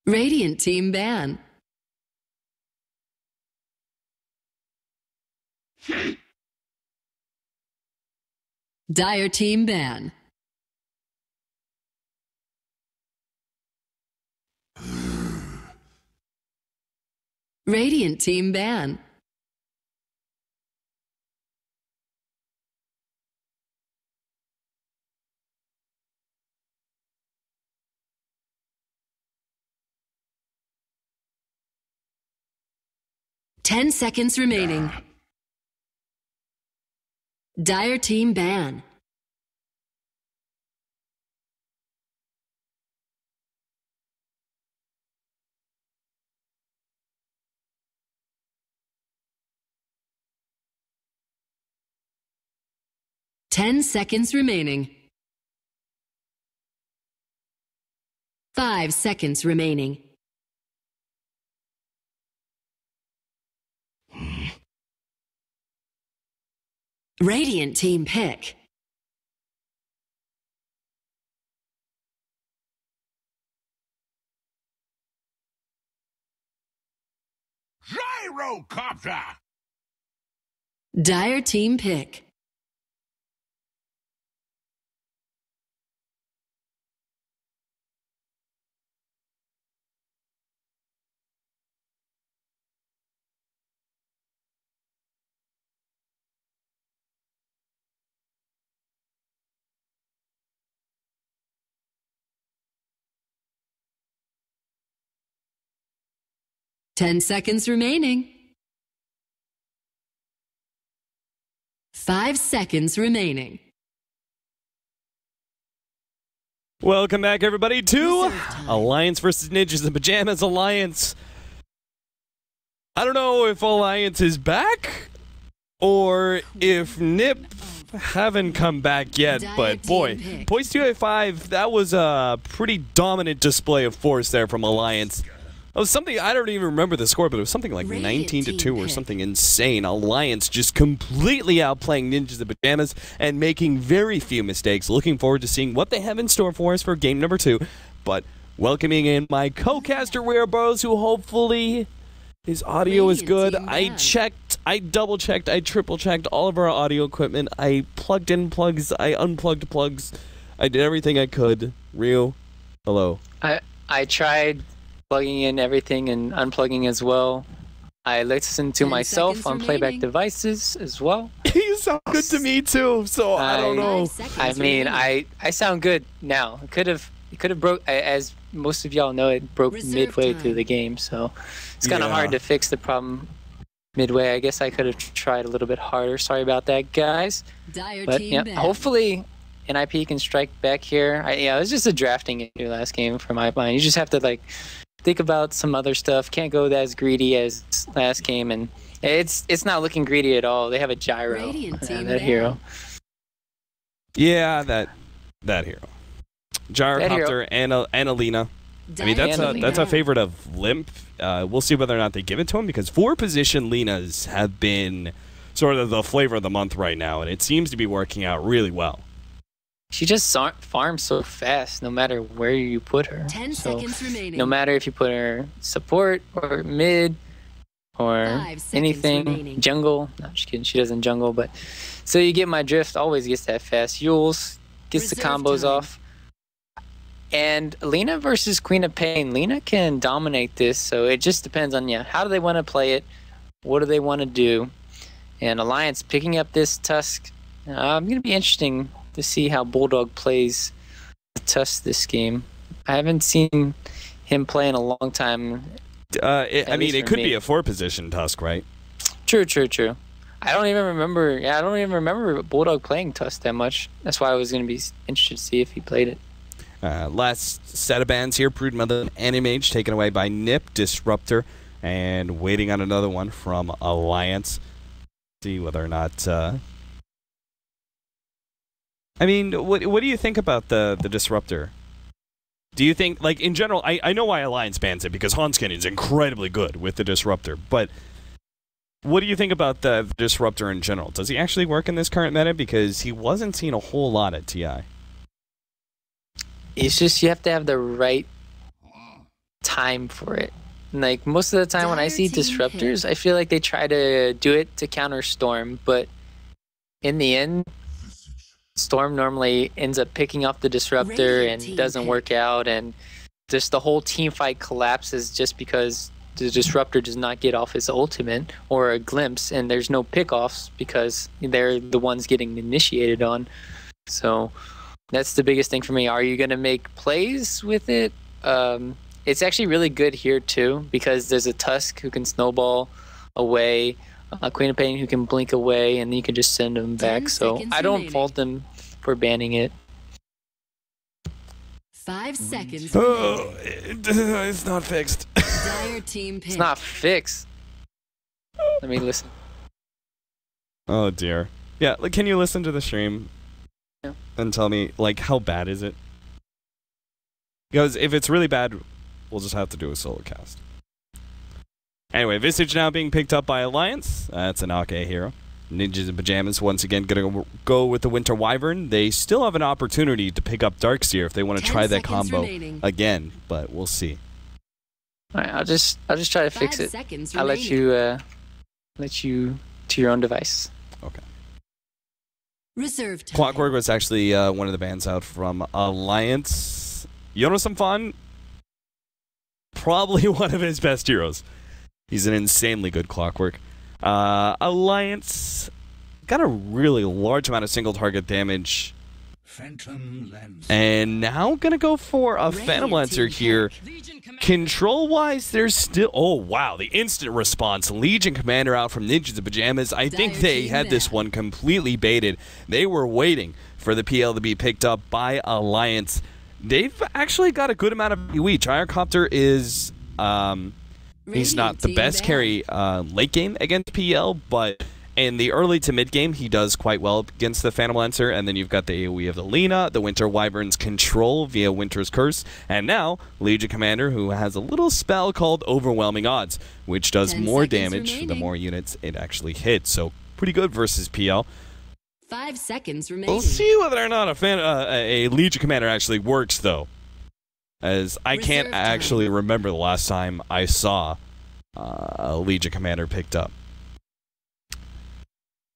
Radiant team ban. Dire team ban. Radiant team ban. Ten seconds remaining. Dire team ban. Ten seconds remaining. 5 seconds remaining. Radiant team pick. Gyrocopter! Dire team pick. Ten seconds remaining. 5 seconds remaining. Welcome back, everybody, to Alliance versus Ninjas in Pyjamas Alliance. I don't know if Alliance is back or if NiP haven't come back yet, but boy, Poise 285, that was a pretty dominant display of force there from Alliance. It was something, I don't even remember the score, but it was something like 19-2 or something insane. Alliance just completely outplaying Ninjas in Pyjamas and making very few mistakes. Looking forward to seeing what they have in store for us for game number 2. But welcoming in my co-caster Wearabros, who hopefully his audio is good. I checked, I double-checked, I triple-checked all of our audio equipment. I plugged in plugs, I unplugged plugs. I did everything I could. Ryu, hello. I tried plugging in everything and unplugging as well. I listened to myself on playback devices as well. You sound good to me too, so I don't know. I mean, I sound good now. It could have broke, as most of y'all know, it broke midway through the game, so it's kind of hard to fix the problem midway. I guess I could have tried a little bit harder. Sorry about that, guys. But yeah, hopefully NiP can strike back here. Yeah, it was just a drafting issue last game for my mind. You just have to like think about some other stuff. Can't go as greedy as last game, and it's not looking greedy at all. They have a gyro, that hero. Yeah, that hero. Gyrocopter and Alina. I mean, that's a favorite of Limp. We'll see whether or not they give it to him, because 4-position Linas have been sort of the flavor of the month right now, and it seems to be working out really well. She just farms so fast, no matter where you put her. 10 seconds remaining. No matter if you put her support or mid or anything, jungle. No, just kidding. She doesn't jungle, but so you get my drift. Always gets that fast. Yules gets the combos off. And Lina versus Queen of Pain. Lina can dominate this, so it just depends on how do they want to play it, what do they want to do, and Alliance picking up this Tusk. Gonna be interesting to see how Bulldog plays the Tusk this game. I haven't seen him play in a long time. I mean, it could be a 4-position Tusk, right? True. I don't even remember. Yeah, I don't even remember Bulldog playing Tusk that much. That's why I was gonna be interested to see if he played it. Last set of bans here, Prudent Mother and Animage taken away by NiP, Disruptor, and waiting on another one from Alliance. See whether or not I mean, what do you think about the Disruptor? Do you think, like, in general, I know why Alliance bans it, because Hanskin is incredibly good with the Disruptor, but what do you think about the Disruptor in general? Does he actually work in this current meta? Because he wasn't seen a whole lot at TI. It's just you have to have the right time for it. Like, most of the time when I see disruptors, I feel like they try to do it to counter Storm, but in the end, Storm normally ends up picking up the disruptor and doesn't work out, and just the whole team fight collapses just because the disruptor does not get off his ultimate or a glimpse, and there's no pickoffs because they're the ones getting initiated on. So that's the biggest thing for me. Are you going to make plays with it? It's actually really good here too, because there's a Tusk who can snowball away, a Queen of Pain who can blink away, and you can just send them back. So I don't fault them for banning it. 5 seconds. Oh, it's not fixed. Dire team pick. It's not fixed. Let me listen. Oh dear. Yeah, like, can you listen to the stream and tell me, like, how bad is it? Because if it's really bad, we'll just have to do a solo cast. Anyway, Visage now being picked up by Alliance. That's an AK hero. Ninjas in Pyjamas once again going to go with the Winter Wyvern. They still have an opportunity to pick up Darkseer if they want to try that combo again, but we'll see. All right, I'll just try to fix it. I'll let you to your own device. Okay. Reserve time. Clockwork was actually one of the bans out from Alliance. You know some fun? Probably one of his best heroes. He's an insanely good Clockwork. Alliance got a really large amount of single target damage. Phantom Lens. And now gonna go for a Phantom Lancer here. Control-wise, there's still... Oh, wow. The instant response. Legion Commander out from Ninjas in Pyjamas. I think they had this one completely baited. They were waiting for the PL to be picked up by Alliance. They've actually got a good amount of PoE. Gyrocopter is... he's not the best carry late game against PL, but in the early to mid game, he does quite well against the Phantom Lancer. And then you've got the AoE of the Lina, the Winter Wyvern's control via Winter's Curse, and now Legion Commander, who has a little spell called Overwhelming Odds, which does more damage the more units it actually hits. So pretty good versus PL. 5 seconds remaining. We'll see whether or not a Legion Commander actually works, though, as I can't actually remember the last time I saw a Legion Commander picked up.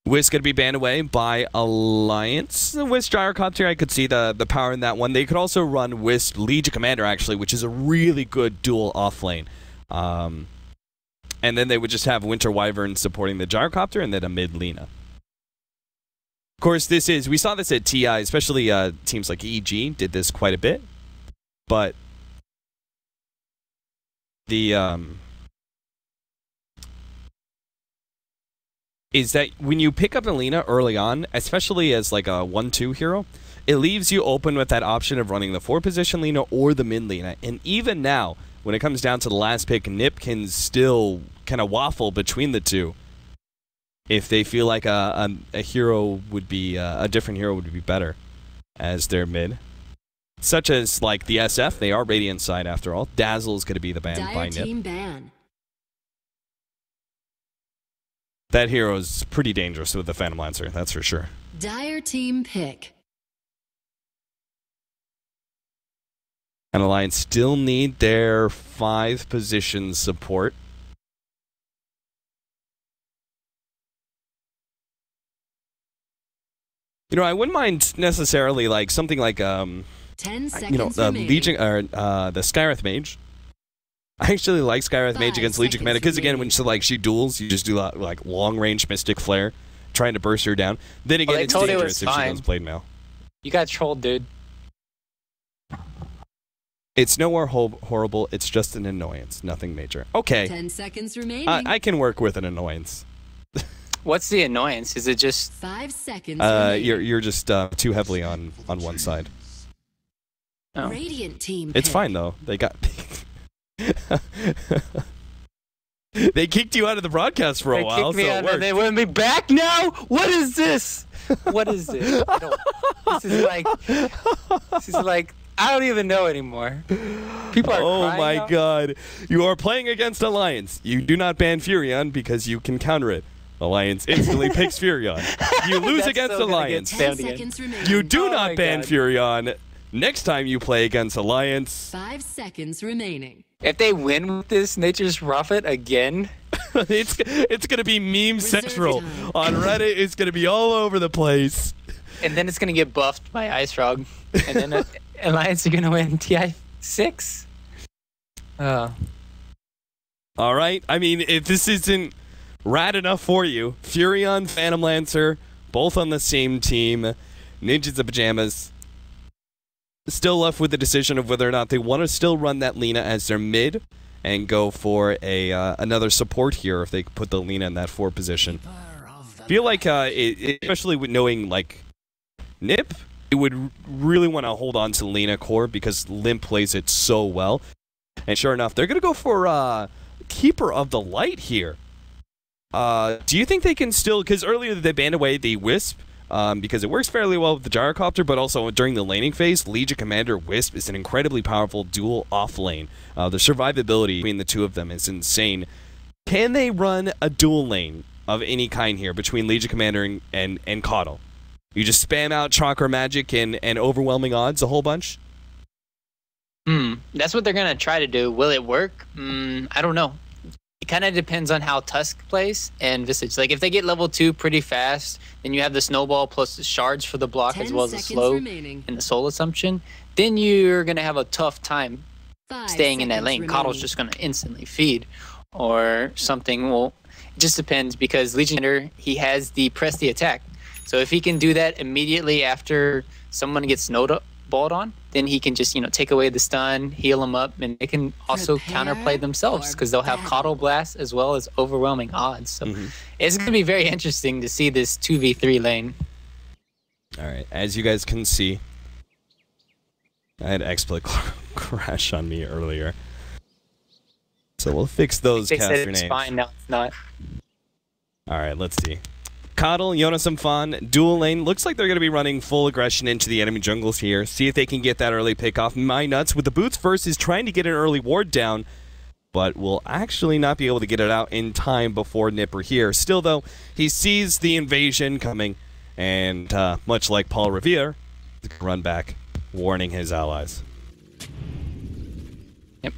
Wisp going to be banned away by Alliance. Wisp Gyrocopter, I could see the power in that one. They could also run Wisp Legion Commander, actually, which is a really good dual offlane. And then they would just have Winter Wyvern supporting the Gyrocopter and then a mid Lina. Of course, we saw this at TI, especially teams like EG did this quite a bit. But the is that when you pick up Alina early on, especially as like a 1-2 hero, it leaves you open with that option of running the 4-position Lina or the mid Lina. And even now, when it comes down to the last pick, NiP can still kind of waffle between the two. If they feel like a hero would be, a different hero would be better as their mid. Such as like the SF, they are Radiant side after all. Dazzle is going to be the ban by NiP. That hero is pretty dangerous with the Phantom Lancer, that's for sure. Dire team pick. And Alliance still need their 5-position support. You know, I wouldn't mind necessarily like something like 10 seconds you know, the Legion or the Skywrath Mage. I actually like Skywrath Mage against Legion Commander because, again, when she duels, you just do like long-range Mystic Flare, trying to burst her down. Then again, it's dangerous if she goes Blade Mail. You got trolled, dude. It's nowhere horrible. It's just an annoyance. Nothing major. Okay. 10 seconds remaining. I can work with an annoyance. What's the annoyance? Is it just 5 seconds remaining. You're just too heavily on one side. Oh. Radiant team It's pick. fine, though. They got... They kicked you out of the broadcast for a while, so it worked. They want me back now? What is this? What is this? This is like I don't even know anymore. People are Oh crying my now. god. You are playing against Alliance. You do not ban Furion because you can counter it. Alliance instantly picks Furion. You lose That's against so gonna Alliance. get 10 spammed again. seconds remaining. You do Oh not my ban God. Furion. next time you play against Alliance. 5 seconds remaining. If they win with this Nature's Prophet again, it's gonna be meme central time. on Reddit. It's gonna be all over the place. and then it's gonna get buffed by Ice Frog, and then Alliance are gonna win TI6. All right. I mean, if this isn't rad enough for you, Furion, Phantom Lancer, both on the same team. Ninjas of Pyjamas still left with the decision of whether or not they want to still run that Lina as their mid and go for a another support here if they put the Lina in that 4 position. Feel like, especially with knowing like NiP, it would really want to hold on to Lina core because Limp plays it so well. And sure enough, they're going to go for Keeper of the Light here. Do you think they can still, because earlier they banned away the Wisp, because it works fairly well with the Gyrocopter, but also during the laning phase, Legion Commander Wisp is an incredibly powerful dual off lane. The survivability between the two of them is insane. Can they run a dual lane of any kind here between Legion Commander and Coddle? You just spam out Chakra Magic and overwhelming odds a whole bunch? That's what they're going to try to do. Will it work? I don't know. It kind of depends on how Tusk plays and Visage. Like, if they get level 2 pretty fast, then you have the Snowball plus the Shards for the block as well as the Slow and the Soul Assumption, then you're going to have a tough time staying in that lane. Coddle's just going to instantly feed or something. Well, it just depends because Legionnaire, he has the press the attack. So if he can do that immediately after someone gets snowballed on, then he can just, take away the stun, heal him up, and they can also counterplay themselves because they'll have Coddle Blast as well as overwhelming odds. So it's going to be very interesting to see this 2v3 lane. All right, as you guys can see, I had XSplit crash on me earlier. So we'll fix those they caster said it's names. fine, now it's not. All right, let's see. Coddle, Jonas Fan, dual lane. Looks like they're going to be running full aggression into the enemy jungles here. See if they can get that early pick off. My Nuts with the boots first is trying to get an early ward down, but will actually not be able to get it out in time before NiP are here. Still, though, he sees the invasion coming, and much like Paul Revere, run back, warning his allies. Yep.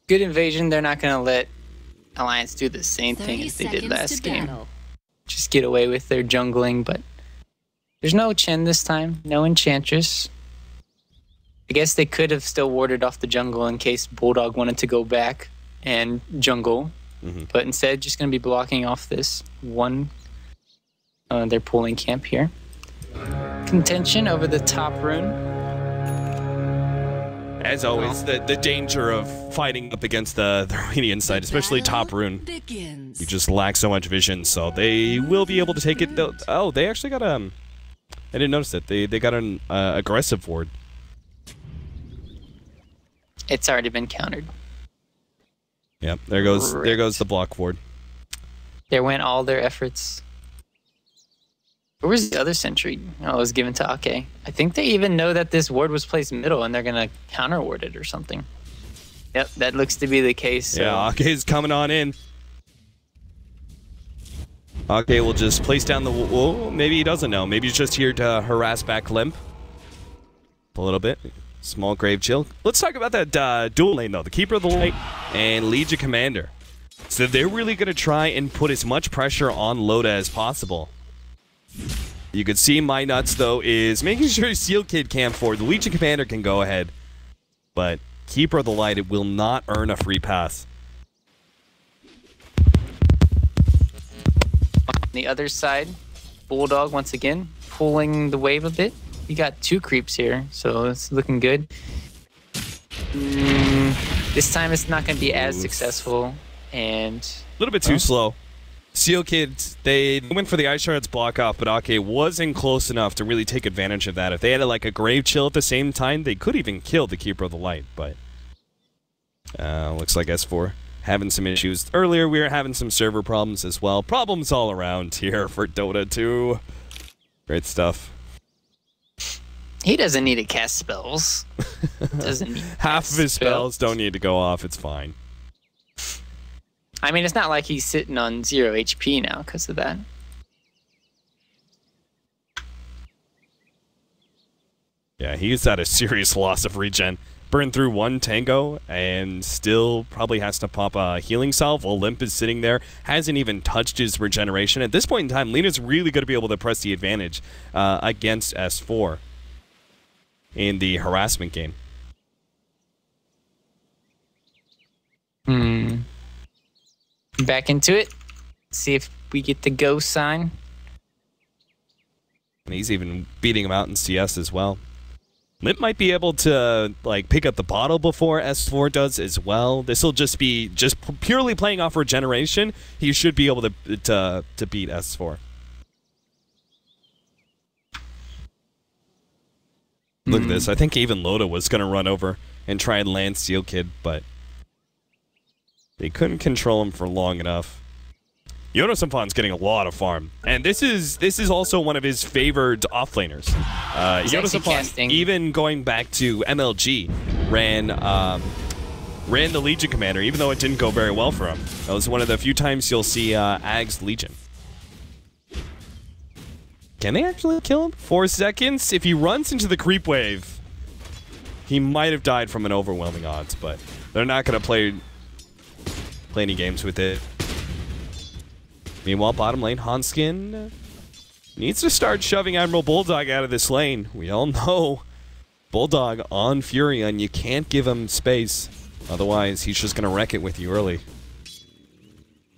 Good invasion. They're not going to let Alliance do the same thing as they did last game. Just get away with their jungling, but there's no Chen this time, no Enchantress. I guess they could have still warded off the jungle in case Bulldog wanted to go back and jungle, but instead just going to be blocking off this one. They're pulling camp here. Contention over the top rune. As always, the danger of fighting up against the Romanian side, especially top rune. You just lack so much vision, so they will be able to take it. Oh, they actually got I didn't notice it. They got an aggressive ward. It's already been countered. Yep, there goes the block ward. There went all their efforts. Where was the other sentry? Oh, it was given to Ake. I think they even know that this ward was placed middle and they're going to counter ward it or something. Yep, that looks to be the case. So. Yeah, Ake's coming on in. Ake will just place down the... Well, maybe he doesn't know. Maybe he's just here to harass back Limp. A little bit. Small grave chill. Let's talk about that dual lane, though. The Keeper of the Light and Legion Commander. So they're really going to try and put as much pressure on Loda as possible. You could see My Nuts, though, is making sure Seal Kid can't forward. The Legion Commander can go ahead, but Keeper of the Light, it will not earn a free pass. On the other side, Bulldog, once again, pulling the wave a bit. You got 2 creeps here, so it's looking good. This time it's not going to be as successful, and... A little bit too slow. Seal Kids, they went for the Ice Shards block off, but Ake wasn't close enough to really take advantage of that. If they had like a Grave Chill at the same time, they could even kill the Keeper of the Light, but looks like S4 having some issues. Earlier, we were having some server problems as well. Problems all around here for Dota 2. Great stuff. He doesn't need to cast spells. Doesn't need Half of his spells don't need to go off. It's fine. I mean, it's not like he's sitting on 0 HP now because of that. Yeah, he's at a serious loss of regen. Burned through one tango and still probably has to pop a healing salve. Olymp is sitting there, hasn't even touched his regeneration. At this point in time, Lena's really going to be able to press the advantage against S4 in the harassment game. Back into it. See if we get the go sign. And he's even beating him out in CS as well. NiP might be able to like pick up the bottle before S4 does as well. This will just be purely playing off regeneration. He should be able to beat S4. Look at this. I think even Loda was going to run over and try and land Steel Kid, but they couldn't control him for long enough. Yonosamfan's getting a lot of farm, and this is also one of his favored offlaners. Yonosamfan, even going back to MLG, ran the Legion Commander, even though it didn't go very well for him. That was one of the few times you'll see Ag's Legion. Can they actually kill him? 4 seconds? If he runs into the creep wave, he might have died from an overwhelming odds, but they're not going to play any games with it. Meanwhile, bottom lane, Hanskin needs to start shoving Admiral Bulldog out of this lane. We all know Bulldog on Furion, you can't give him space. Otherwise, he's just going to wreck it with you early.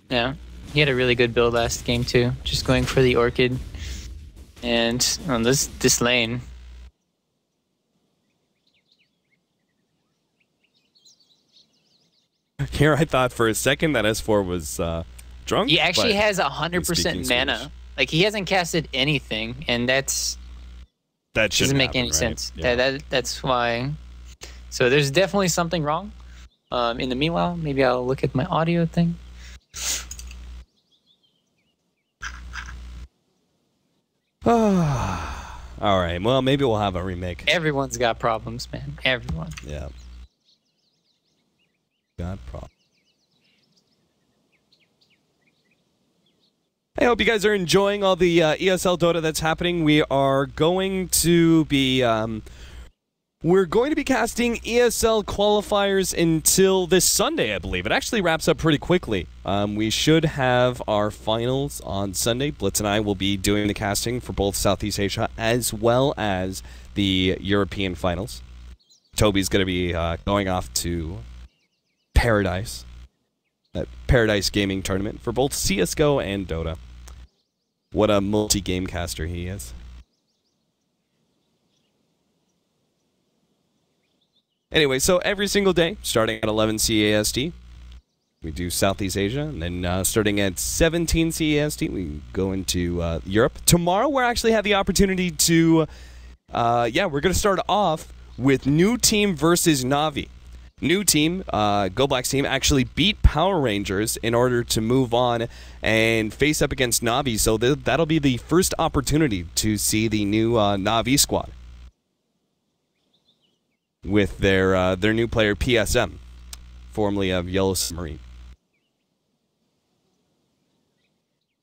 Yeah, he had a really good build last game too. Just going for the Orchid. And on this lane. Here I thought for a second that S4 was drunk. He actually has 100% mana. Like, he hasn't casted anything, and that doesn't make any sense. Yeah. That's why. So there's definitely something wrong. In the meanwhile, maybe I'll look at my audio thing. All right. Well, maybe we'll have a remake. Everyone's got problems, man. Everyone. Yeah. Got problems. I hope you guys are enjoying all the ESL Dota that's happening. We are going to be casting ESL qualifiers until this Sunday, I believe. It actually wraps up pretty quickly. We should have our finals on Sunday. Blitz and I will be doing the casting for both Southeast Asia as well as the European finals. Toby's going to be going off to Paradise, that Paradise Gaming tournament for both CSGO and Dota. What a multi-game caster he is. Anyway, so every single day, starting at 11 CAST, we do Southeast Asia, and then starting at 17 CAST, we go into Europe. Tomorrow, we'll actually have the opportunity to, we're going to start off with New Team versus Na'Vi. New Team, Go Black's team, actually beat Power Rangers in order to move on and face up against Na'Vi, so that'll be the first opportunity to see the new Na'Vi squad with their new player PSM, formerly of Yellow Submarine.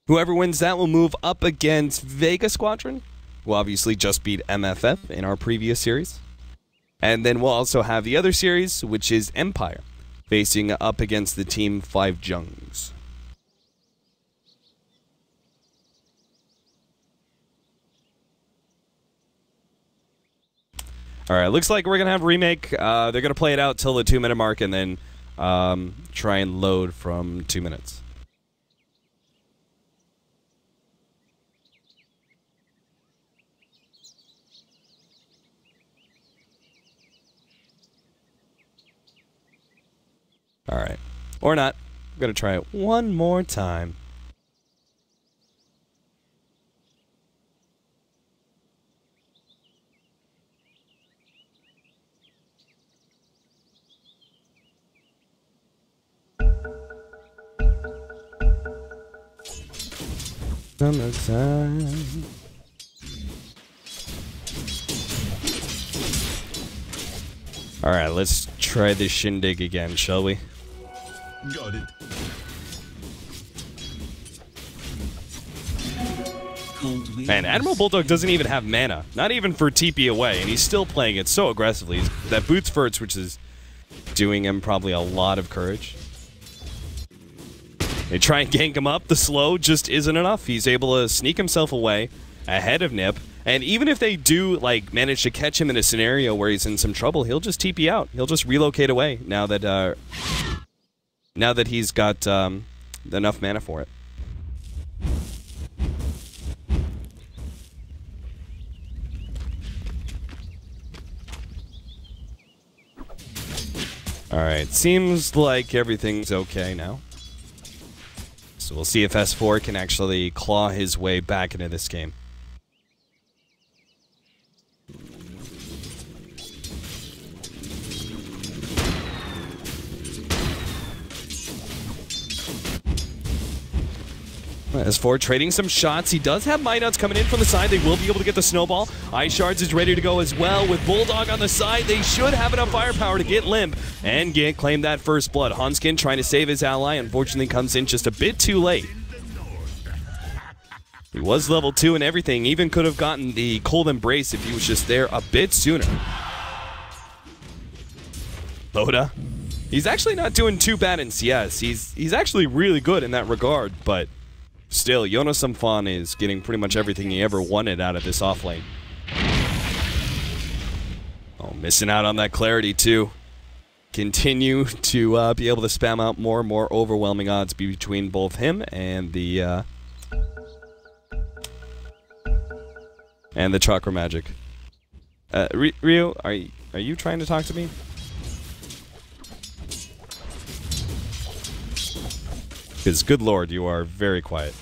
Whoever wins that will move up against Vega Squadron, who obviously just beat MFF in our previous series. And then we'll also have the other series, which is Empire, facing up against the Team 5 Jungs. All right, looks like we're going to have a remake. They're going to play it out till the 2-minute mark and then try and load from 2 minutes. All right. Or not. I'm going to try it one more time. Summertime. All right, let's try this shindig again, shall we? Got it. Count Man, Admiral Bulldog doesn't even have mana. Not even for TP away, and he's still playing it so aggressively. That boots first, which is doing him probably a lot of courage. They try and gank him up. The slow just isn't enough. He's able to sneak himself away ahead of NiP. And even if they do like manage to catch him in a scenario where he's in some trouble, he'll just TP out. He'll just relocate away now that he's got enough mana for it. Alright, seems like everything's okay now. So we'll see if S4 can actually claw his way back into this game. S4 trading some shots. He does have Minots coming in from the side. They will be able to get the snowball. Ice Shards is ready to go as well. With Bulldog on the side, they should have enough firepower to get Limp and claim that first blood. Hanskin trying to save his ally, unfortunately comes in just a bit too late. He was level 2 and everything. Even could have gotten the Cold Embrace if he was just there a bit sooner. Loda. He's actually not doing too bad in CS. He's actually really good in that regard, but still, Jonas Samfan is getting pretty much everything he ever wanted out of this offlane. Oh, missing out on that clarity too. Continue to be able to spam out more and more overwhelming odds between both him and the Chakra Magic. Ryu, are you trying to talk to me? Because, good lord, you are very quiet.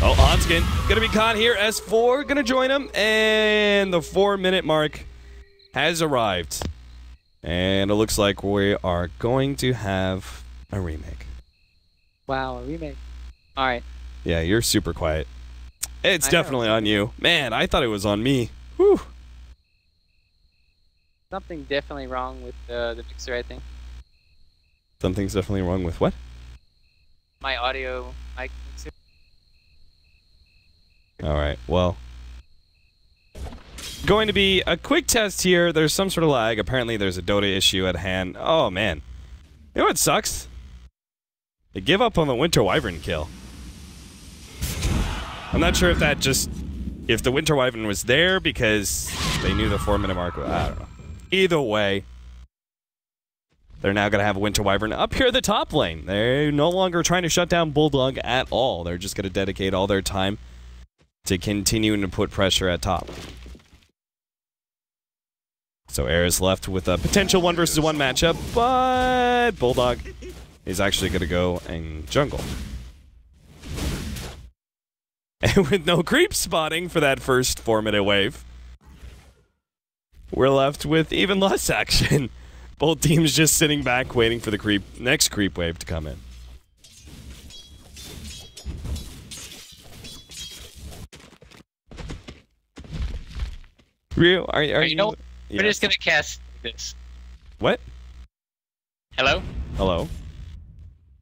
Oh, Hanskin gonna be caught here. S4 gonna join him, and the 4-minute mark has arrived. And it looks like we are going to have a remake. Wow, a remake. Alright. Yeah, you're super quiet. It's definitely on you. Man, I thought it was on me. Whew. Something definitely wrong with the mixer, I think. Something's definitely wrong with what? My audio mic mixer. Alright, well. Going to be a quick test here. There's some sort of lag. Apparently there's a Dota issue at hand. Oh, man. You know what sucks? They give up on the Winter Wyvern kill. I'm not sure if that just... if the Winter Wyvern was there because they knew the 4-minute mark. I don't know. Either way, they're now going to have a Winter Wyvern up here at the top lane. They're no longer trying to shut down Bulldog at all. They're just going to dedicate all their time to continuing to put pressure at top. So Air is left with a potential 1 versus 1 matchup, but Bulldog is actually going to go and jungle. And with no creep spotting for that first 4-minute wave, we're left with even less action. Both teams just sitting back waiting for the next creep wave to come in. Ryu, are you know, we're just gonna cast this. What? Hello? Hello?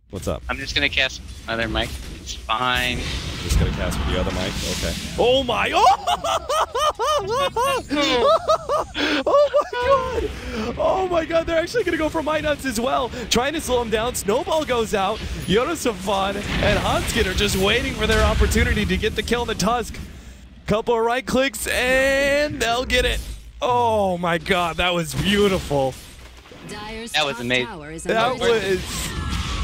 What's up? I'm just gonna cast another mic. It's fine. Just gonna cast with the other mic? Okay. Oh my! Oh my god! Oh my god, they're actually gonna go for my nuts as well. Trying to slow him down. Snowball goes out. Jonas Safan and Hanskin are just waiting for their opportunity to get the kill in the Tusk. Couple of right clicks and they'll get it. Oh my god, that was beautiful. That was amazing. That was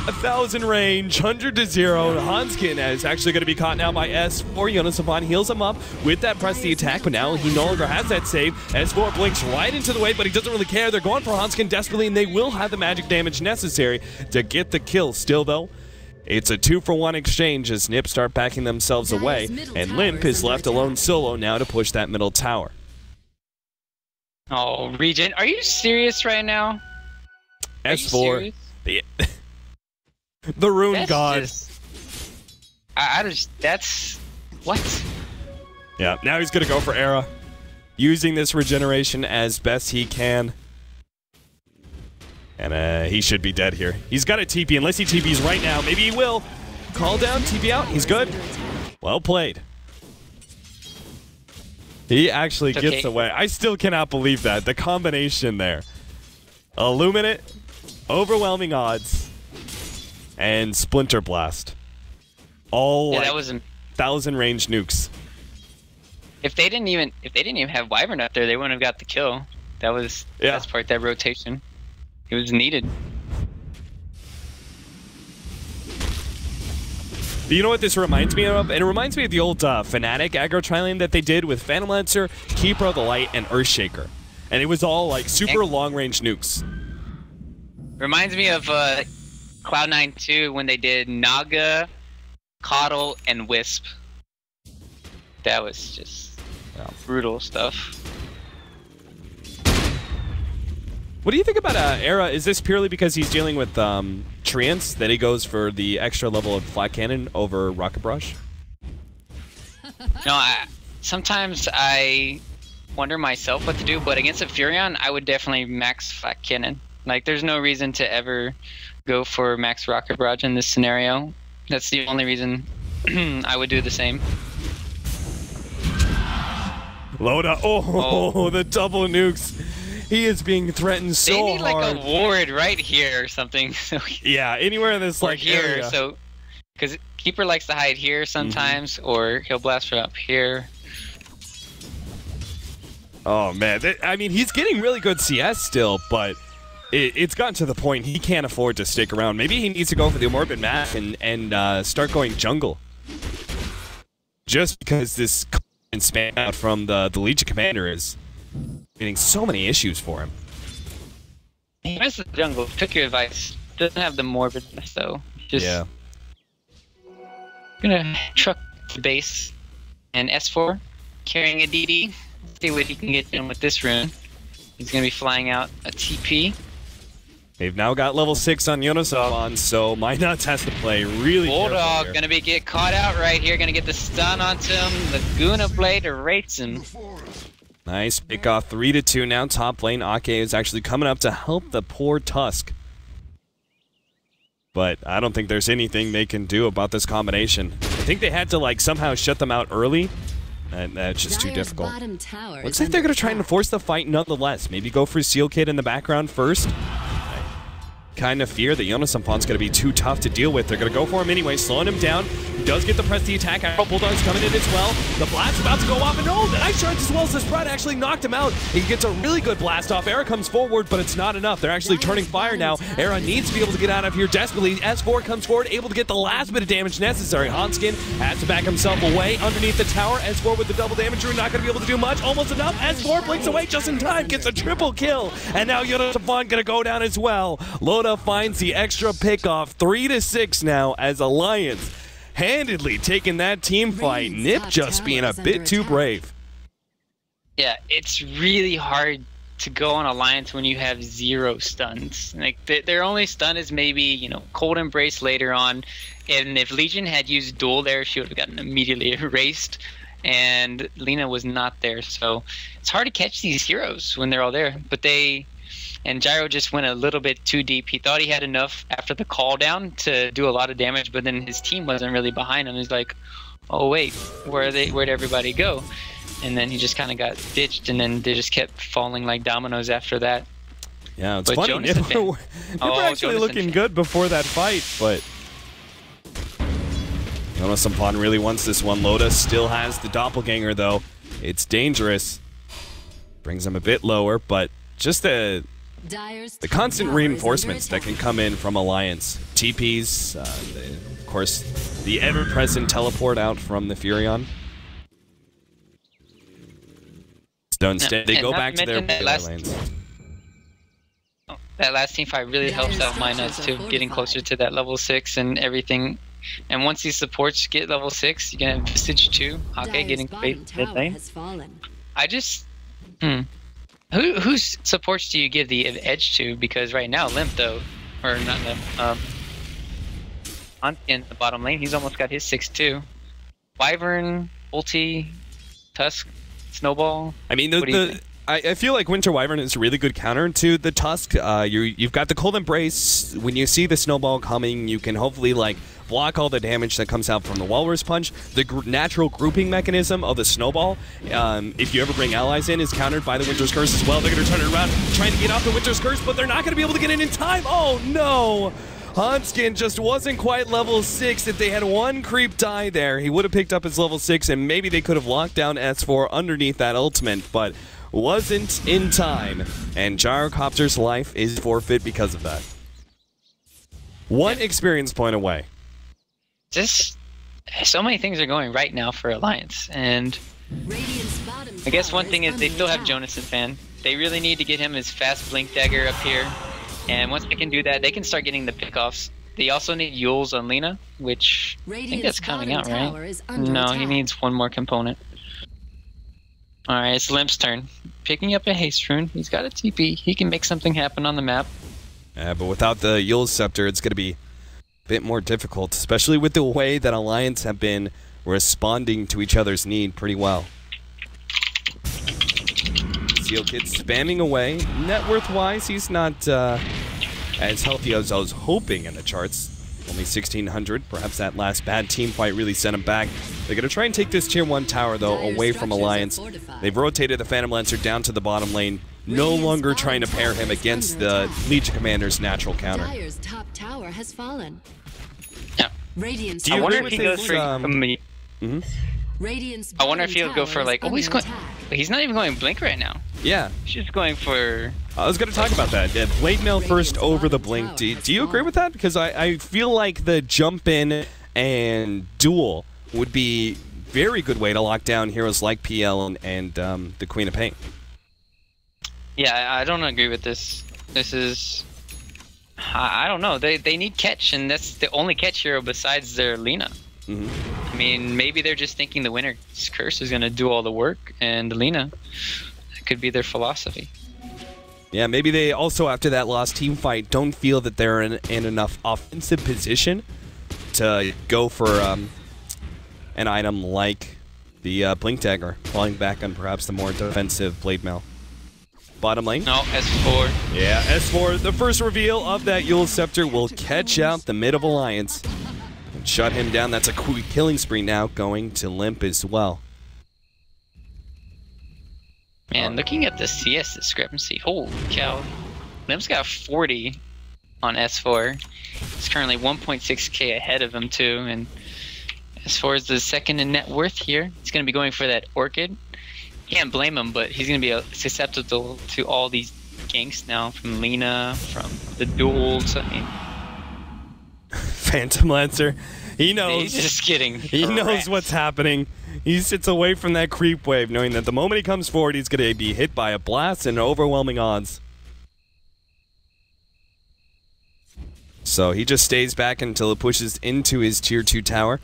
1,000 range, 100 to 0. Hanskin is actually going to be caught now by S4. Jonas Safan heals him up with that press the attack, but now he no longer has that save. S4 blinks right into the wave, but he doesn't really care. They're going for Hanskin desperately, and they will have the magic damage necessary to get the kill. Still, though, it's a 2-for-1 exchange as NiP start backing themselves away, and Limp is left alone solo now to push that middle tower. Oh, Regent, are you serious right now? S4, the Rune that's God. That's what? Yeah, now he's gonna go for Era, using this regeneration as best he can. And he should be dead here. He's got a TP, unless he TPs right now. Maybe he will. Call down, TP out, he's good. Well played. He actually gets away. I still cannot believe that. The combination there. Illuminate, overwhelming odds, and Splinter Blast. All that was 1,000 range nukes. If they didn't even have Wyvern up there, they wouldn't have got the kill. That was the best part, that rotation. It was needed. You know what this reminds me of? It reminds me of the old Fnatic aggro tri-lane that they did with Phantom Lancer, Keeper of the Light, and Earthshaker. And it was all like super long-range nukes. Reminds me of Cloud9 2 when they did Naga, Coddle, and Wisp. That was just brutal stuff. What do you think about Era? Is this purely because he's dealing with Treants that he goes for the extra level of Flat Cannon over Rocket Barrage? No, sometimes I wonder myself what to do, but against a Furion, I would definitely max Flat Cannon. Like, there's no reason to ever go for max Rocket Barrage in this scenario. That's the only reason I would do the same. Loda, the double nukes. He is being threatened so hard. They need like a ward right here or something. Yeah, anywhere in this like here, area. So, because Keeper likes to hide here sometimes, or he'll blast from up here. Oh man, I mean he's getting really good CS still, but it's gotten to the point he can't afford to stick around. Maybe he needs to go for the Morbid Math and start going jungle. Just because this span out from the Legion Commander is getting so many issues for him. He missed the jungle. Took your advice. Doesn't have the morbidness though. Just gonna truck the base and S4 carrying a DD. See what he can get done with this rune. He's gonna be flying out a TP. They've now got level 6 on Yonosov, so Mynuts has to play really Bulldog gonna get caught out right here. Gonna get the stun onto him. Laguna Blade rates him. Nice pick off 3-2 now. Top lane, Ake is actually coming up to help the poor Tusk. But I don't think there's anything they can do about this combination. I think they had to like somehow shut them out early. And that's just too difficult. Looks like they're going to try and force the fight nonetheless. Maybe go for Seal Kid in the background first. Kind of fear that Yonasampon's going to be too tough to deal with. They're going to go for him anyway, slowing him down. He does get the press the attack. Arrow Bulldog's coming in as well. The blast about to go off, and the ice charge as well. So Spread actually knocked him out. He gets a really good blast off. Era comes forward, but it's not enough. They're actually turning fire now. Era needs to be able to get out of here desperately. S4 comes forward, able to get the last bit of damage necessary. Hanskin has to back himself away underneath the tower. S4 with the double damage rune, not going to be able to do much. Almost enough. S4 blinks away just in time, gets a triple kill. And now Yonasampon going to go down as well. Loda finds the extra pick off. 3-6 now as Alliance handedly taking that team fight. NiP just being a bit too brave. Yeah, it's really hard to go on Alliance when you have 0 stuns. Like their only stun is maybe, you know, Cold Embrace later on. And if Legion had used Duel there, she would have gotten immediately erased. And Lina was not there, so it's hard to catch these heroes when they're all there. But and Gyro just went a little bit too deep. He thought he had enough after the call down to do a lot of damage, but then his team wasn't really behind him. He's like, oh wait, where'd everybody go? And then he just kind of got ditched, and then they just kept falling like dominoes after that. Yeah, it's funny. NiP were actually looking good before that fight, but Yonasampon really wants this one. Loda still has the doppelganger though. It's dangerous. Brings him a bit lower, but just the constant reinforcements that can come in from Alliance. TPs, of course, the ever-present teleport out from the Furion. So instead, they go back to their lanes. That last team fight really helps out Mynuts too, getting closer to that level 6 and everything. And once these supports get level 6, you're gonna have Visage 2, Hake getting played mid lane. I just... Whose supports do you give the edge to? Because right now, Limp though, or not Limp, in the bottom lane, he's almost got his 6 too. Wyvern, Ulti, Tusk, Snowball. I mean, I feel like Winter Wyvern is a really good counter to the Tusk. You've got the Cold Embrace. When you see the Snowball coming, you can hopefully like block all the damage that comes out from the Walrus Punch. The natural grouping mechanism of the Snowball, if you ever bring allies in, is countered by the Winter's Curse as well. They're going to turn it around, trying to get off the Winter's Curse, but they're not going to be able to get in time. Oh, no! Hanskin just wasn't quite level 6. If they had one creep die there, he would have picked up his level 6, and maybe they could have locked down S4 underneath that ultimate, but wasn't in time. And Gyrocopter's life is forfeit because of that. One experience point away. Just so many things are going right now for Alliance, and I guess one thing is they still have Jonas and Fan. They really need to get him his fast Blink Dagger up here. And once they can do that, they can start getting the pickoffs. They also need Yules on Lina, which I think that's coming out, right? No, he needs one more component. Alright, it's Limp's turn. Picking up a Haste Rune. He's got a TP. He can make something happen on the map. But without the Yule's Scepter, it's going to be a bit more difficult, especially with the way that Alliance have been responding to each other's need pretty well. Seal Kid spamming away. Net worth-wise, he's not as healthy as I was hoping in the charts. Only 1,600. Perhaps that last bad team fight really sent him back. They're going to try and take this Tier 1 tower, though, away from Alliance. They've rotated the Phantom Lancer down to the bottom lane, no longer trying to pair him against the Legion Commander's natural counter. Dire's top tower has fallen. Yeah. Radiant's I wonder if he goes for... I wonder if he'll go for, like... Oh, he's going... He's not even going Blink right now. Yeah. He's just going for... I was going to talk about that. Yeah, Blade Mail first over the Blink. Do you agree with that? Because I feel like the jump in and duel would be a very good way to lock down heroes like PL and the Queen of Pain. Yeah, I don't agree with this. This is... I don't know. They need catch, and that's the only catch hero besides their Lina. I mean, maybe they're just thinking the Winter's Curse is going to do all the work, and Lina, that could be their philosophy. Yeah, maybe they also, after that lost team fight, don't feel that they're in enough offensive position to go for an item like the Blink Dagger, falling back on perhaps the more defensive Blade Mail. Bottom lane. No, S4. Yeah, S4. The first reveal of that Yule's Scepter will catch out the mid of Alliance. Shut him down. That's a quick killing spree now going to Limp as well. Man, looking at the CS discrepancy, holy cow. Limp's got 40 on S4. He's currently 1.6k ahead of him too, and S4 is the second in net worth here. He's going to be going for that Orchid. Can't blame him, but he's going to be susceptible to all these ganks now from Lina, from the duels. I mean... Phantom Lancer. He knows. He's just kidding. He knows what's happening. He sits away from that creep wave, knowing that the moment he comes forward, he's going to be hit by a blast and overwhelming odds. So he just stays back until it pushes into his Tier 2 tower.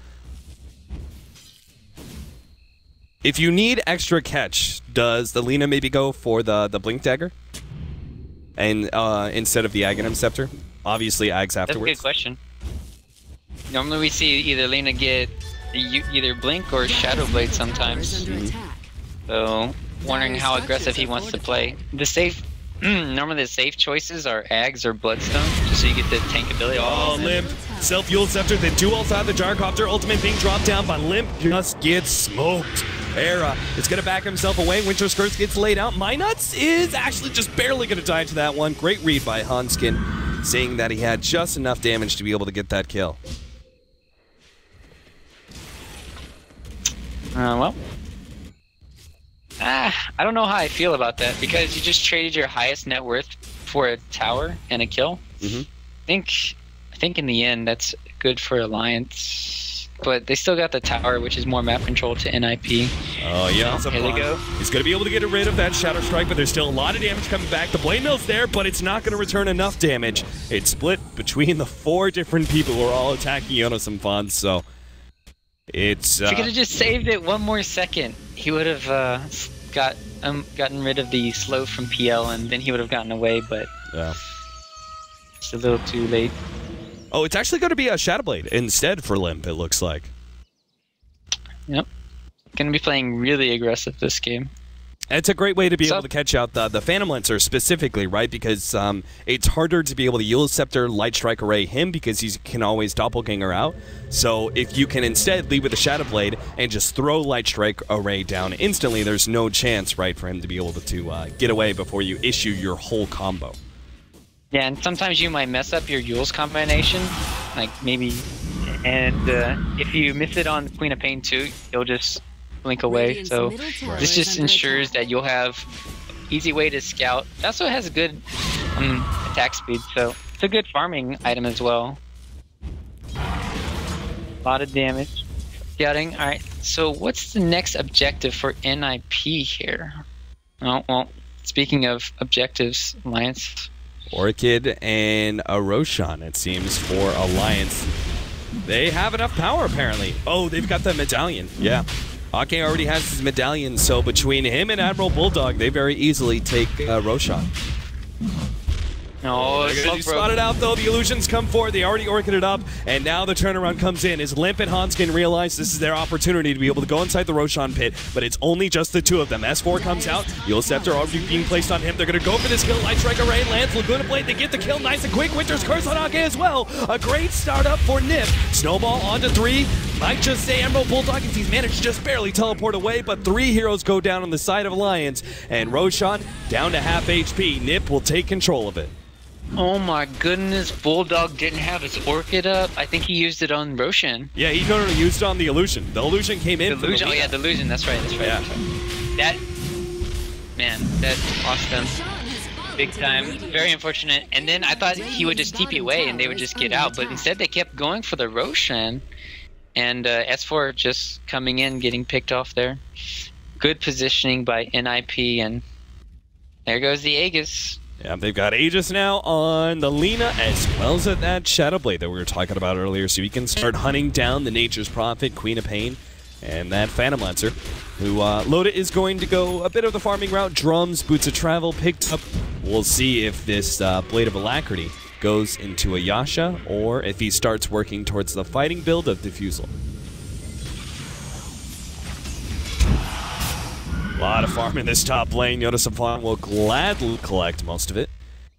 If you need extra catch, does the Lina maybe go for the Blink Dagger? And instead of the Aghanim Scepter? Obviously, Ags afterwards. That's a good question. Normally we see either Lina get either Blink or Shadow Blade sometimes. So, wondering how aggressive he wants to play. The safe, normally the safe choices are Ags or Bloodstone, just so you get the tank ability. Oh, Limp, self-Yule's Scepter, the duel outside the Gyrocopter, ultimate being dropped down, but Limp just gets smoked. Era is going to back himself away. Winter's Curse gets laid out. Mynuts is actually just barely going to die to that one. Great read by Hanskin, saying that he had just enough damage to be able to get that kill. Well, I don't know how I feel about that, because you just traded your highest net worth for a tower and a kill. I think in the end that's good for Alliance, but they still got the tower, which is more map control to NiP. Oh yeah, so, here they go. He's going to be able to get rid of that Shadow Strike, but there's still a lot of damage coming back. The Blade Mill's there, but it's not going to return enough damage. It's split between the 4 different people who are all attacking Jonas and Fons, so... It's, if he could have just saved it one more second, he would have gotten rid of the slow from PL, and then he would have gotten away, but it's a little too late. Oh, it's actually going to be a Shadow Blade instead for Limp, it looks like. Yep. Going to be playing really aggressive this game. It's a great way to be able to catch out the Phantom Lancer specifically, right? Because it's harder to be able to Yield Scepter, Light Strike Array him because he can always Doppelganger out. So if you can instead lead with the Shadow Blade and just throw Light Strike Array down instantly, there's no chance, right, for him to be able to get away before you issue your whole combo. Yeah, and sometimes you might mess up your Yule's combination, like maybe, and if you miss it on Queen of Pain too, you'll just blink away. So this just ensures that you'll have easy way to scout. It also has a good attack speed, so it's a good farming item as well. A lot of damage. Scouting. All right. So what's the next objective for NiP here? Oh, well, speaking of objectives, Alliance. Orchid and a Roshan, it seems, for Alliance. They have enough power, apparently. Oh, they've got the medallion. Yeah. Ake already has his medallion, so between him and Admiral Bulldog, they very easily take Roshan. No, he spotted out, though. The illusions come forward. They already orchid it up, and now the turnaround comes in. As Limp and Hanskin realize this is their opportunity to be able to go inside the Roshan pit, but it's only just the two of them. S4 comes out. Yield Scepter already being placed on him. They're going to go for this kill. Light Strike Array lands. Laguna Blade, they get the kill nice and quick. Winter's Curse on Ake as well. A great startup for NiP. Snowball onto 3. Might just say Emerald Bulldog if he's managed to just barely teleport away, but 3 heroes go down on the side of Alliance, and Roshan down to half HP. NiP will take control of it. Oh my goodness, Bulldog didn't have his Orchid up. I think he used it on Roshan. Yeah, he used it on the illusion. The illusion came in. Illusion, oh yeah, the illusion. That's right. That's right. Yeah. That lost them big time. Very unfortunate. And then I thought he would just TP away and they would just get out, but instead they kept going for the Roshan. And S4 just coming in, getting picked off there. Good positioning by NiP, and there goes the Aegis. Yeah, they've got Aegis now on the Lina as well as that Shadow Blade that we were talking about earlier, so we can start hunting down the Nature's Prophet, Queen of Pain, and that Phantom Lancer, who Loda is going to go a bit of the farming route. Drums, Boots of Travel picked up. We'll see if this Blade of Alacrity goes into a Yasha or if he starts working towards the fighting build of Diffusal. A lot of farm in this top lane. Yoda Safan will gladly collect most of it.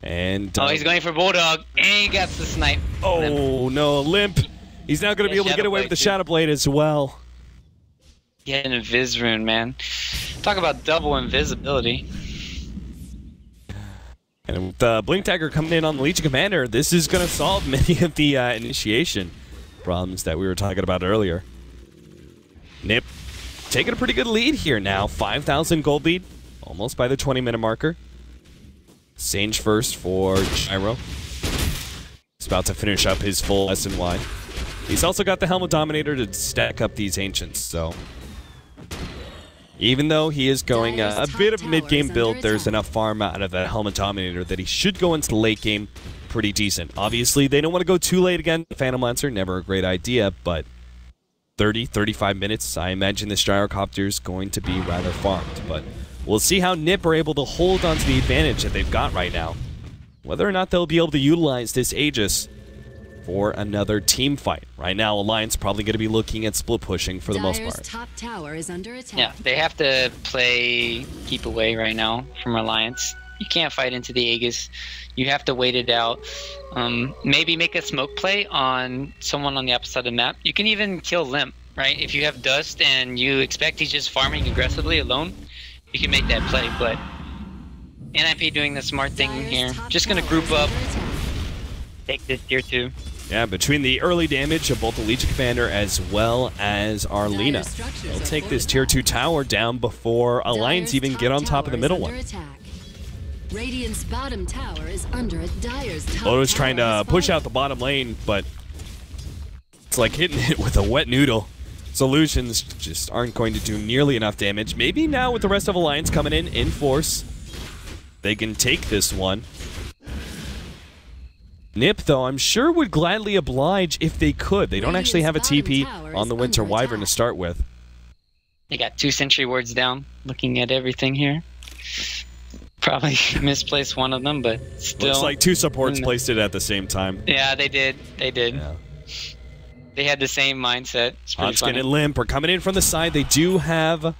And oh, he's going for Bulldog, and he gets the snipe. Oh, no, Limp. He's now going to be able to get away with the Shadow Blade as well. Yeah, an Invis rune, man. Talk about double invisibility. And with the Blink Dagger coming in on the Legion Commander, this is going to solve many of the initiation problems that we were talking about earlier. NiP taking a pretty good lead here now. 5,000 gold lead, almost by the 20-minute marker. Sange first for Gyro. He's about to finish up his full SNY. He's also got the Helmet Dominator to stack up these Ancients, so... Even though he is going a bit of mid-game build, there's enough farm out of that Helmet Dominator that he should go into the late game pretty decent. Obviously, they don't want to go too late again. Phantom Lancer, never a great idea, but 30, 35 minutes, I imagine this Gyrocopter is going to be rather farmed. But we'll see how NiP are able to hold onto the advantage that they've got right now. Whether or not they'll be able to utilize this Aegis for another team fight. Right now, Alliance probably going to be looking at split pushing for the most part. Top tower is under attack. Yeah, they have to play keep away right now from Alliance. You can't fight into the Aegis. You have to wait it out. Maybe make a smoke play on someone on the opposite side of the map. You can even kill Limp, right? If you have Dust and you expect he's just farming aggressively alone, you can make that play. But NiP doing the smart thing here. Just going to group up, take this tier 2. Yeah, between the early damage of both the Legion Commander as well as our Lina, they'll take this tier 2 tower down before Alliance even get on top of the middle one. Radiant's bottom tower is under it. Dire's top Loda's trying to push out the bottom lane, but it's like hitting it with a wet noodle. Solutions just aren't going to do nearly enough damage. Maybe now with the rest of Alliance coming in force, they can take this one. NiP, though, I'm sure would gladly oblige if they could. They don't actually have a TP on the Winter Wyvern to start with. They got 2 Sentry Wards down, looking at everything here. Probably misplaced one of them, but still. Looks like 2 supports placed it at the same time. Yeah, they did. They did. Yeah. They had the same mindset. Hanskin and Limp are coming in from the side. They do have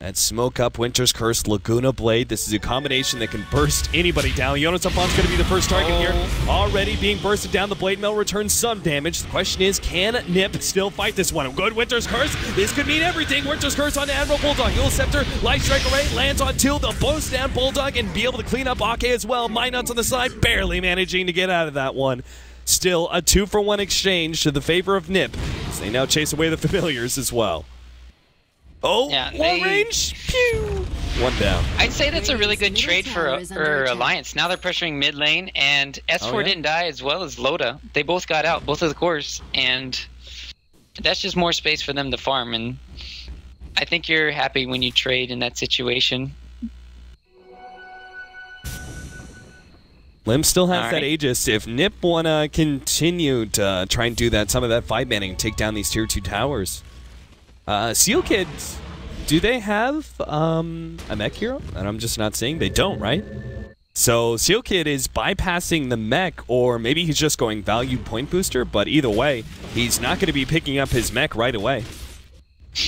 That Smoke Up, Winter's Curse, Laguna Blade. This is a combination that can burst anybody down. Jonas Afon's going to be the first target here. Already being bursted down. The Blade Mail returns some damage. The question is, can NiP still fight this one? Good Winter's Curse. This could mean everything. Winter's Curse on Admiral Bulldog. Heal Scepter, Life Strike Array, lands on 2. They'll boast down Bulldog and be able to clean up Ake as well. Minuts on the side, barely managing to get out of that one. Still a 2-for-1 exchange to the favor of NiP, as they now chase away the familiars as well. Oh, yeah, long range. Pew. One down. I'd say that's a really good trade for Alliance. Now they're pressuring mid lane, and S4 didn't die as well as Loda. They both got out, both of the cores, and that's just more space for them to farm. And I think you're happy when you trade in that situation. Lim still has that Aegis. If NiP want to continue to try and do that, some of that 5-manning and take down these tier 2 towers. Seal Kids, do they have a mech hero? And I'm just not saying they don't, right? So Seal Kid is bypassing the mech, or maybe he's just going value point booster, but either way, he's not going to be picking up his mech right away.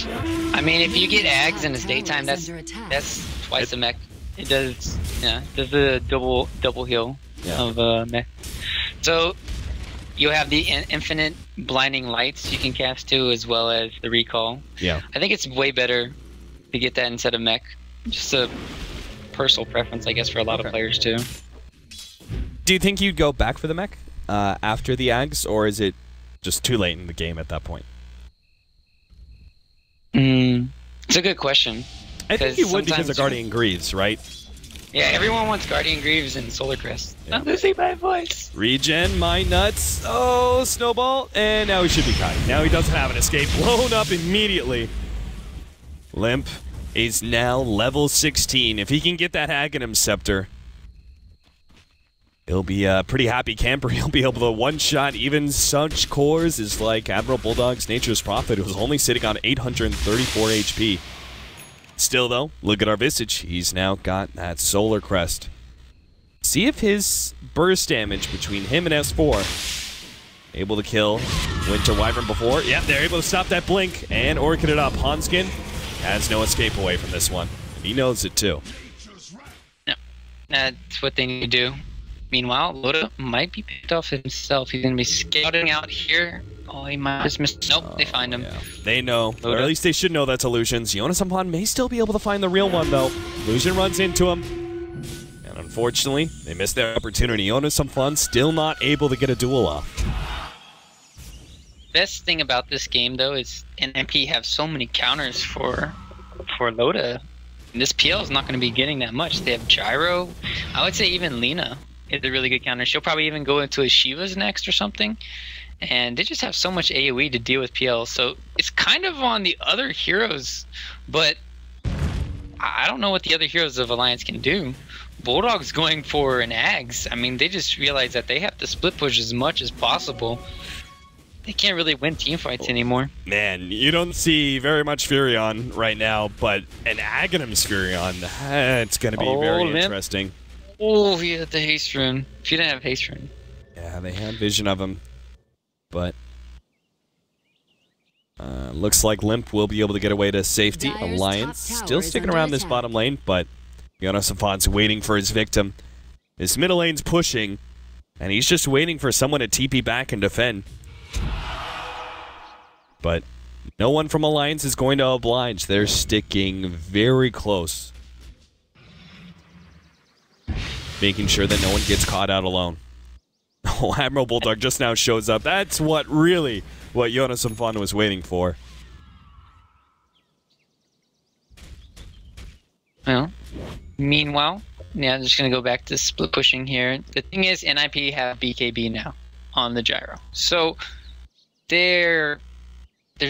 I mean, if you get Ags in his daytime, that's twice the mech. It does, does the double heal of mech. So you have the infinite blinding lights you can cast too, as well as the recall. Yeah, I think it's way better to get that instead of mech. Just a personal preference, I guess, for a lot of players too. Do you think you'd go back for the mech after the Ags, or is it just too late in the game at that point? It's a good question. I think you would because of Guardian Greaves, right? Yeah, everyone wants Guardian Greaves and Solar Crest. Yeah. I'm losing my voice. Regen, my nuts. Oh, Snowball. And now he should be kind. Now he doesn't have an escape. Blown up immediately. Limp is now level 16. If he can get that Aghanim Scepter, he'll be a pretty happy camper. He'll be able to one-shot even such cores as like Admiral Bulldog's Nature's Prophet, who was only sitting on 834 HP. Still, though, look at our Visage. He's now got that Solar Crest. See if his burst damage between him and S4 able to kill Winter Wyvern before. Yeah, they're able to stop that blink and orchid it up. Hanskin has no escape away from this one. He knows it, too. No, that's what they need to do. Meanwhile, Loda might be picked off himself. He's going to be scouting out here. Oh, he might just miss. Nope, they find him. Yeah. They know, or at least they should know that's Illusion's. Jonas Ampon may still be able to find the real one, though. Illusion runs into him. And unfortunately, they missed their opportunity. Jonas Ampon still not able to get a duel off. Best thing about this game, though, is NiP have so many counters for Loda. And this PL is not going to be getting that much. They have Gyro. I would say even Lina is a really good counter. She'll probably even go into a Shiva's next or something. And they just have so much AoE to deal with PL, so it's kind of on the other heroes, but I don't know what the other heroes of Alliance can do. Bulldog's going for an Ags. I mean, they just realize that they have to split push as much as possible. They can't really win team fights anymore. Man, you don't see very much Furion right now, but an Aghanim's Furion, it's going to be very interesting. Oh, he had the haste rune. If you didn't have haste rune. Yeah, they had vision of him. But looks like Limp will be able to get away to safety. Alliance still sticking around this bottom lane, but Jonas Afon's waiting for his victim. His middle lane's pushing, and he's just waiting for someone to TP back and defend. But no one from Alliance is going to oblige. They're sticking very close, making sure that no one gets caught out alone. Oh, Admiral Bulldog just now shows up. That's what Jonas Ampon was waiting for. Well, meanwhile, I'm just going to go back to split pushing here. The thing is, NiP have BKB now on the Gyro. So there's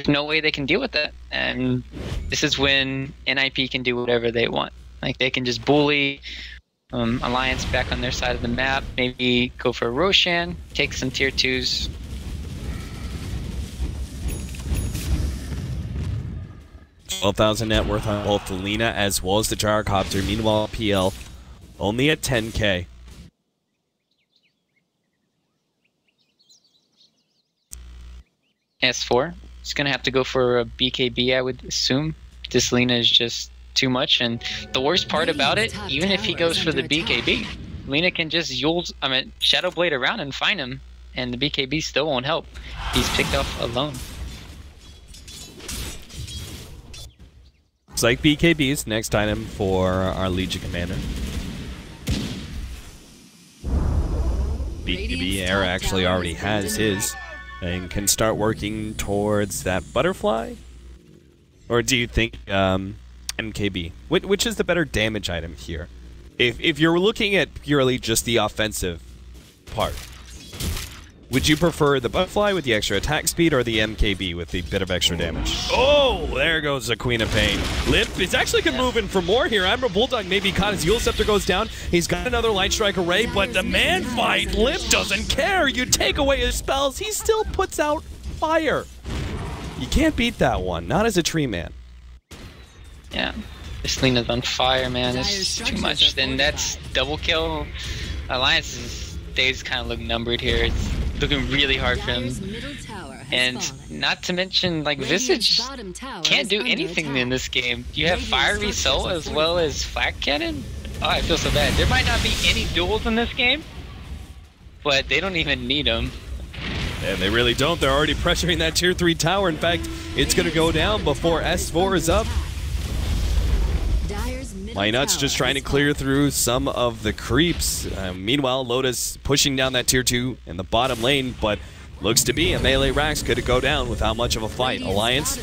no way they can deal with that. And this is when NiP can do whatever they want. Like, they can just bully Alliance back on their side of the map, maybe go for a Roshan, take some tier 2s. $12,000 net worth on both the Lina as well as the Gyrocopter. Meanwhile, PL only at 10k. S4 is going to have to go for a BKB, I would assume. This Lina is just too much. And the worst part about it, even if he goes for the BKB, Lina can just Shadow Blade around and find him, and the BKB still won't help. He's picked off alone. Looks like BKB's next item for our Legion Commander. BKB Era actually already has his and can start working towards that butterfly. Or do you think MKB? Which is the better damage item here? If you're looking at purely just the offensive part, would you prefer the butterfly with the extra attack speed or the MKB with the bit of extra damage? Oh, there goes the Queen of Pain. Limp is actually going to move in for more here. Admiral Bulldog maybe caught his Eul Scepter goes down. He's got another Light Strike Array, but the man fight, Limp doesn't care. You take away his spells, he still puts out fire. You can't beat that one, not as a tree man. Yeah, this Lina's on fire, man. It's too much. Then that's double kill. Alliance's days kind of look numbered here. It's looking really hard for him. And not to mention, like, Visage can't do anything in this game. You have Fiery Soul as well as Flak Cannon. Oh, I feel so bad. There might not be any duels in this game, but they don't even need them. And they really don't. They're already pressuring that tier 3 tower. In fact, it's going to go down before S4 is up. MyNuts just trying to clear through some of the creeps. Meanwhile, Loda's pushing down that tier 2 in the bottom lane, but looks to be a melee Rax could go down without much of a fight. Alliance,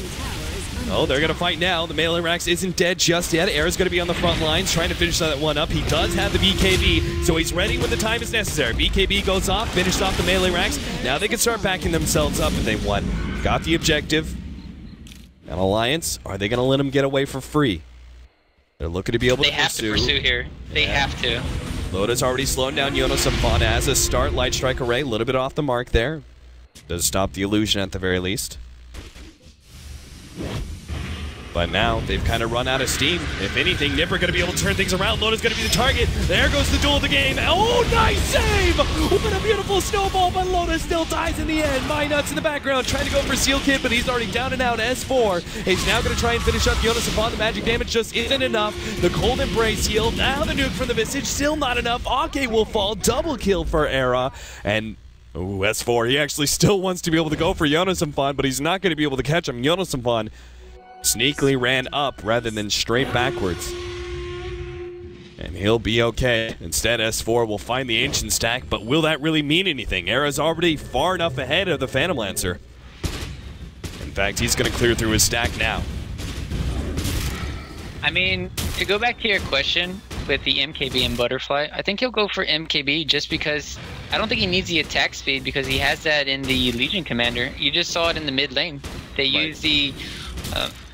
oh, they're going to fight now. The melee Rax isn't dead just yet. Era's going to be on the front lines trying to finish that one up. He does have the BKB, so he's ready when the time is necessary. BKB goes off, finishes off the melee Rax. Now they can start backing themselves up if they want. Got the objective. And Alliance, are they going to let him get away for free? They're looking to be able to pursue. They have to pursue here. They have to. Loda's already slowing down Jonas Samfana as a start. Light Strike Array, a little bit off the mark there. Does stop the illusion at the very least. But now they've kind of run out of steam. If anything, Nipper going to be able to turn things around. Loda's going to be the target. There goes the duel of the game. Oh, nice save! What a beautiful snowball, but Loda still dies in the end. MyNuts in the background trying to go for Seal Kit, but he's already down and out. S4. He's now going to try and finish up Jonas upon the magic damage. Just isn't enough. The Cold Embrace heal. Now the nuke from the Visage. Still not enough. Ake will fall. Double kill for Era. And ooh, S4. He actually still wants to be able to go for Jonas Samfana, but he's not going to be able to catch him. Jonas Samfana sneakily ran up rather than straight backwards. And he'll be okay. Instead, S4 will find the Ancient stack, but will that really mean anything? Era's already far enough ahead of the Phantom Lancer. In fact, he's going to clear through his stack now. I mean, to go back to your question with the MKB and Butterfly, I think he'll go for MKB just because I don't think he needs the attack speed because he has that in the Legion Commander. You just saw it in the mid lane. They use the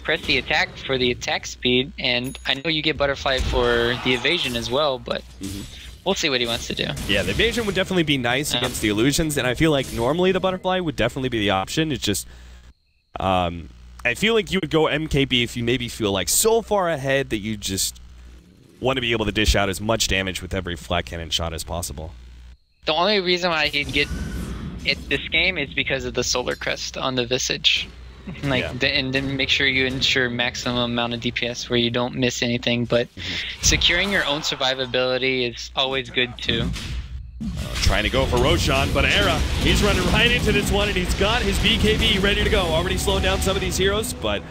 press the attack for the attack speed, and I know you get Butterfly for the evasion as well, but we'll see what he wants to do. Yeah, the evasion would definitely be nice against the illusions, and I feel like normally the Butterfly would definitely be the option. It's just, I feel like you would go MKB if you maybe feel like so far ahead that you just want to be able to dish out as much damage with every flat cannon shot as possible. The only reason why he'd get it this game is because of the Solar Crest on the Visage. Like, and then make sure you ensure maximum amount of DPS where you don't miss anything, but securing your own survivability is always good too. Trying to go for Roshan, but Era, he's running right into this one, and he's got his BKB ready to go. Already slowed down some of these heroes, but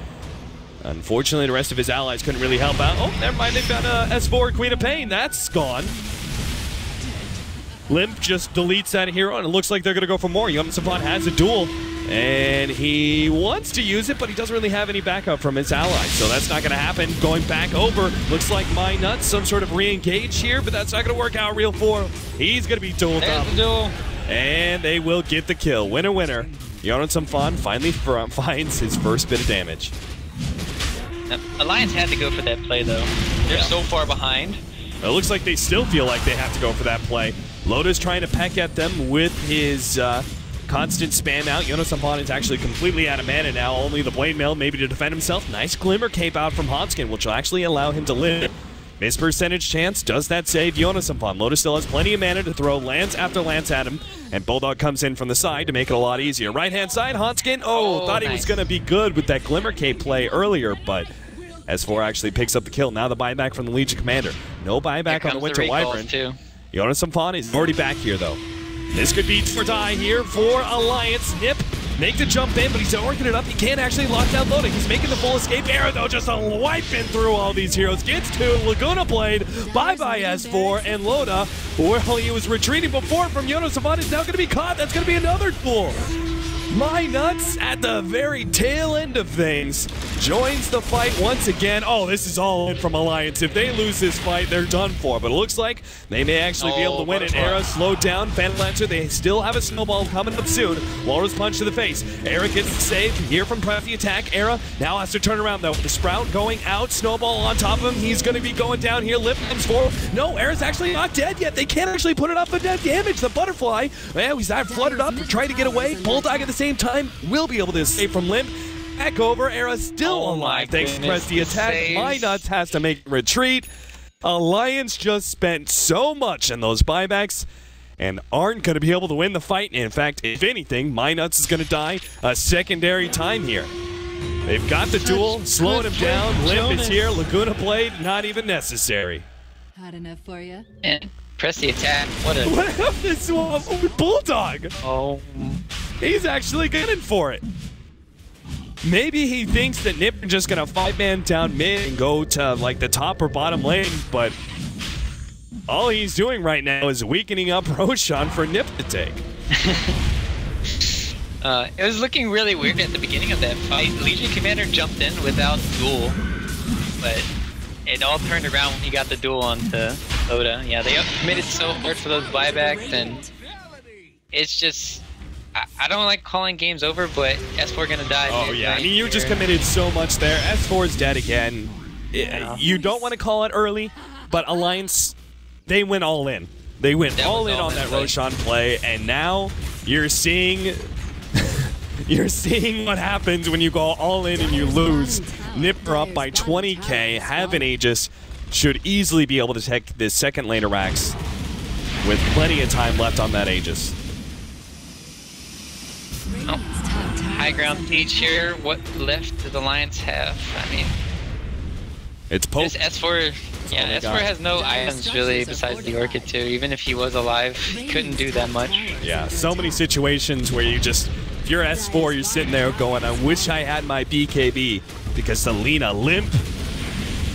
unfortunately the rest of his allies couldn't really help out. Oh, never mind, they found a S4 Queen of Pain. That's gone. Limp just deletes that hero, and it looks like they're going to go for more. Jonas Samfana has a duel, and he wants to use it, but he doesn't really have any backup from his allies, so that's not going to happen. Going back over, looks like MyNuts, some sort of re-engage here, but that's not going to work out real for him. He's going to be dueled up. And they will get the kill. Winner, winner. Jonas Samfana finally finds his first bit of damage. Now, Alliance had to go for that play, though. They're so far behind. It looks like they still feel like they have to go for that play. Loda's trying to peck at them with his constant spam out. Jonas Samfana is actually completely out of mana now. Only the Blade Mail maybe to defend himself. Nice Glimmer Cape out from Hanskin, which will actually allow him to live. Miss percentage chance. Does that save Jonas Samfana? Loda still has plenty of mana to throw lance after lance at him. And Bulldog comes in from the side to make it a lot easier. Right-hand side, Hanskin. Oh, thought he was going to be good with that Glimmer Cape play earlier, but S4 actually picks up the kill. Now the buyback from the Legion Commander. No buyback on the Winter Wyvern. Jonas Samfani is already back here, though. This could be or die here for Alliance. NiP make the jump in, but he's working it up. He can't actually lock down Loda. He's making the full escape. Arrow, though, just wiping through all these heroes. Gets to Laguna Blade. Bye-bye S4 and Loda. Well, he was retreating before from Jonas Samfani. Is now going to be caught. That's going to be another duel. My Nuts at the very tail end of things joins the fight once again. Oh, this is all in from Alliance. If they lose this fight, they're done for. But it looks like they may actually be able to win it. Era slowed down. Phantom Lancer, they still have a snowball coming up soon. Walrus punch to the face. Era gets the save here from Pref the attack. Era now has to turn around, though. The Sprout going out. Snowball on top of him. He's going to be going down here. Lip comes forward. No, Era's actually not dead yet. They can't actually put it up the dead damage. The Butterfly, well, he's that fluttered up, trying to get away. Bulldog at the same time will be able to escape from Limp. Back over, Era still alive. Thanks to Press the attack. My Nuts has to make retreat. Alliance just spent so much in those buybacks and aren't going to be able to win the fight. In fact, if anything, My Nuts is going to die a secondary time here. They've got the duel, slowing him down. Limp is here. Laguna Blade, not even necessary. Hot enough for you? And Press the attack. What this Bulldog? Oh. He's actually gunning for it. Maybe he thinks that NiP is just going to 5-man down mid and go to like the top or bottom lane, but all he's doing right now is weakening up Roshan for NiP to take. It was looking really weird at the beginning of that fight. Legion Commander jumped in without duel, but it all turned around when he got the duel onto Loda. Yeah, they committed so hard for those buybacks, and it's just... I don't like calling games over, but S4 gonna die. Oh yeah, I mean you just committed so much there. S4 is dead again. You don't want to call it early, but Alliance, they went all in. They went all in on that Roshan play, and now you're seeing you're seeing what happens when you go all in and you lose. NiP are up by 20k, have an Aegis, should easily be able to take this second lane of Rax with plenty of time left on that Aegis. Oh, high ground siege here. What left does Alliance have? I mean, it's poke. This S4, yeah, S4 has no items really besides the Orchid too. Even if he was alive, he couldn't do that much. Yeah, so many situations where you just, if you're S4, you're sitting there going, I wish I had my BKB, because Selena Limp,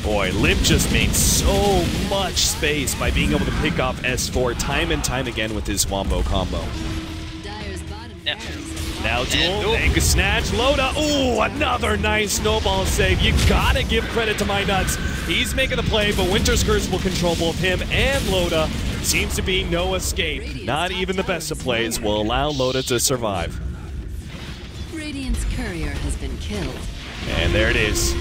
boy, Limp just made so much space by being able to pick off S4 time and time again with his Wombo combo. Yeah. Now duel, Angus snatch, Loda. Ooh, another nice snowball save. You gotta give credit to My Nuts. He's making the play, but Winter's Curse will control both him and Loda. Seems to be no escape. Not even the best of plays will allow Loda to survive. Radiant's courier has been killed. And there it is.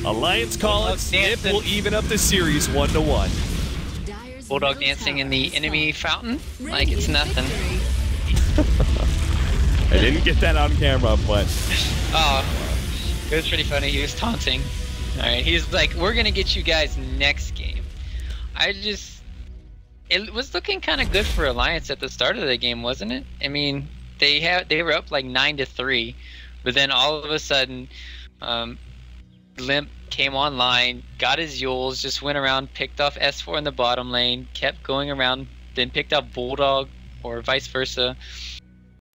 Alliance call it. NiP will even up the series 1-1. Bulldog dancing in the enemy fountain like it's nothing. I didn't get that on camera, but... Oh, it was pretty funny. He was taunting. Alright, he's like, we're gonna get you guys next game. It was looking kind of good for Alliance at the start of the game, wasn't it? I mean, they were up like 9-3, but then all of a sudden, Limp came online, got his Yules, just went around, picked off S4 in the bottom lane, kept going around, then picked up Bulldog, or vice versa.